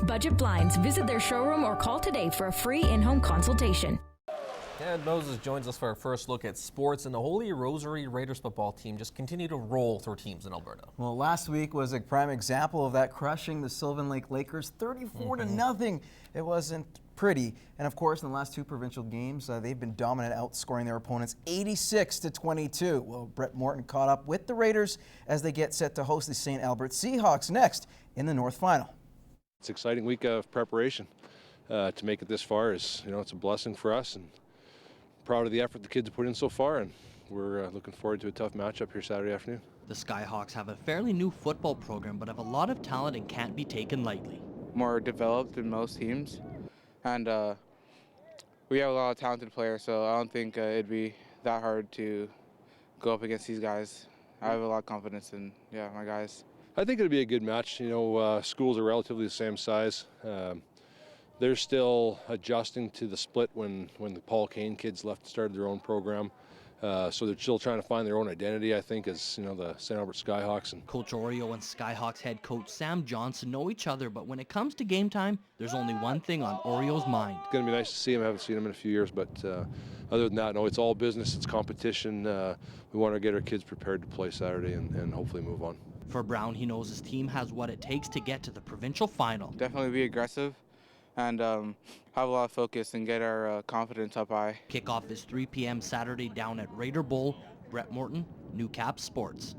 Budget Blinds. Visit their showroom or call today for a free in-home consultation. And Moses joins us for our first look at sports, and the Holy Rosary Raiders football team just continue to roll through teams in Alberta. Well, last week was a prime example of that, crushing the Sylvan Lake Lakers 34-0. It wasn't pretty. And of course, in the last two provincial games, they've been dominant, outscoring their opponents 86-22. Well, Brett Morton caught up with the Raiders as they get set to host the St. Albert Seahawks next in the North Final. It's an exciting week of preparation. To make it this far is, it's a blessing for us, and proud of the effort the kids have put in so far, and we're looking forward to a tough matchup here Saturday afternoon. The Skyhawks have a fairly new football program, but have a lot of talent and can't be taken lightly. More developed than most teams, and we have a lot of talented players, so I don't think it'd be that hard to go up against these guys. I have a lot of confidence in my guys. I think it'll be a good match. Schools are relatively the same size. They're still adjusting to the split when the Paul Kane kids left and started their own program. So they're still trying to find their own identity, I think, as the St. Albert Skyhawks. And Coach Oreo and Skyhawks head coach Sam Johnson know each other, but when it comes to game time, there's only one thing on Oreo's mind. It's going to be nice to see him. I haven't seen him in a few years, but other than that, no, it's all business. It's competition. We want to get our kids prepared to play Saturday and hopefully move on. For Brown, he knows his team has what it takes to get to the provincial final. Definitely be aggressive and have a lot of focus and get our confidence up high. Kickoff is 3 p.m. Saturday down at Raider Bowl. Brett Morton, Newcap Sports.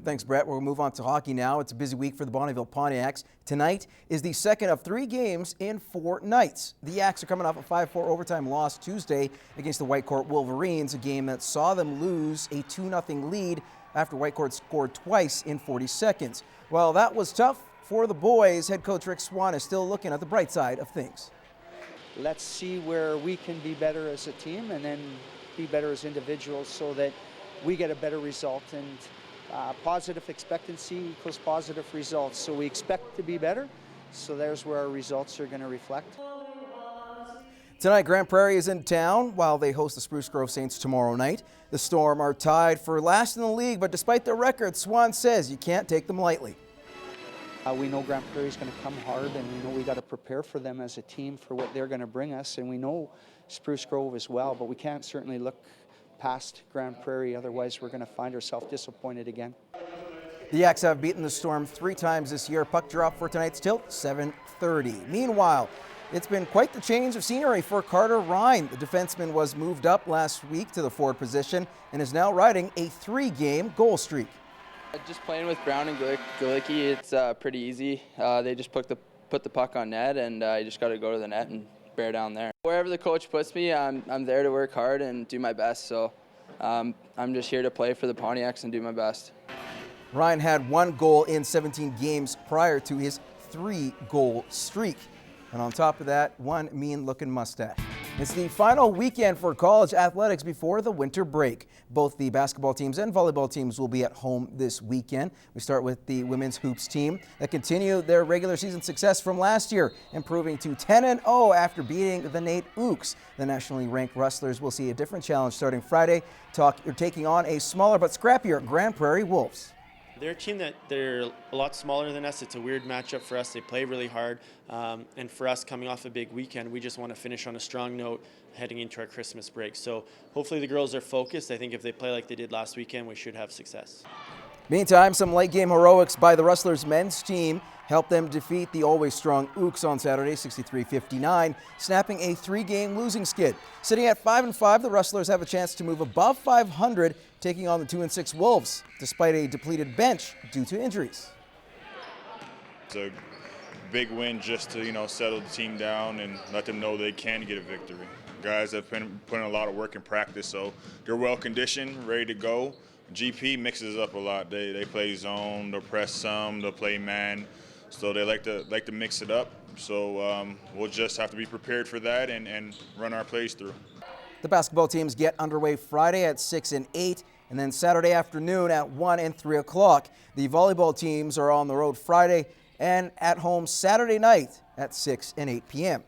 Thanks, Brett. We'll move on to hockey now. It's a busy week for the Bonneville Pontiacs. Tonight is the second of 3 games in 4 nights. The Yaks are coming off a 5-4 overtime loss Tuesday against the Whitecourt Wolverines, a game that saw them lose a 2-0 lead after Whitecourt scored twice in 40 seconds. Well, that was tough for the boys. Head coach Rick Swan is still looking at the bright side of things. Let's see where we can be better as a team and then be better as individuals so that we get a better result. And positive expectancy equals positive results. So we expect to be better. So there's where our results are going to reflect. Tonight, Grand Prairie is in town while they host the Spruce Grove Saints tomorrow night. The Storm are tied for last in the league, but despite their record, Swan says you can't take them lightly. We know Grand Prairie is going to come hard, and we know we got to prepare for them as a team for what they're going to bring us, and we know Spruce Grove as well, but we can't certainly look past Grand Prairie, otherwise we're going to find ourselves disappointed again. The Yaks have beaten the Storm 3 times this year. Puck drop for tonight's tilt, 7:30. Meanwhile, it's been quite the change of scenery for Carter Ryan. The defenseman was moved up last week to the forward position and is now riding a 3-game goal streak. Just playing with Brown and Galicki, it's pretty easy. They just put the puck on net, and you just got to go to the net and bear down there. Wherever the coach puts me, I'm there to work hard and do my best. So I'm just here to play for the Pontiacs and do my best. Ryan had 1 goal in 17 games prior to his 3-goal streak. And on top of that, 1 mean-looking mustache. It's the final weekend for college athletics before the winter break. Both the basketball teams and volleyball teams will be at home this weekend. We start with the women's hoops team that continue their regular season success from last year, improving to 10-0 after beating the Nate Ooks. The nationally ranked Rustlers will see a different challenge starting Friday, taking on a smaller but scrappier Grand Prairie Wolves. They're a team that they're a lot smaller than us. It's a weird matchup for us. They play really hard. And for us, coming off a big weekend, we just want to finish on a strong note heading into our Christmas break. So hopefully the girls are focused. I think if they play like they did last weekend, we should have success. Meantime, some late game heroics by the Rustlers men's team helped them defeat the always strong Ooks on Saturday, 63-59, snapping a 3-game losing skid. Sitting at 5-5, the Rustlers have a chance to move above 500, taking on the 2-6 Wolves, despite a depleted bench due to injuries. It's a big win just to, settle the team down and let them know they can get a victory. Guys have been putting a lot of work in practice, so they're well conditioned, ready to go. GP mixes up a lot. They play zone, they'll press some, they'll play man, so they like to mix it up. So we'll just have to be prepared for that and run our plays through. The basketball teams get underway Friday at 6 and 8, and then Saturday afternoon at 1 and 3 o'clock. The volleyball teams are on the road Friday and at home Saturday night at 6 and 8 p.m.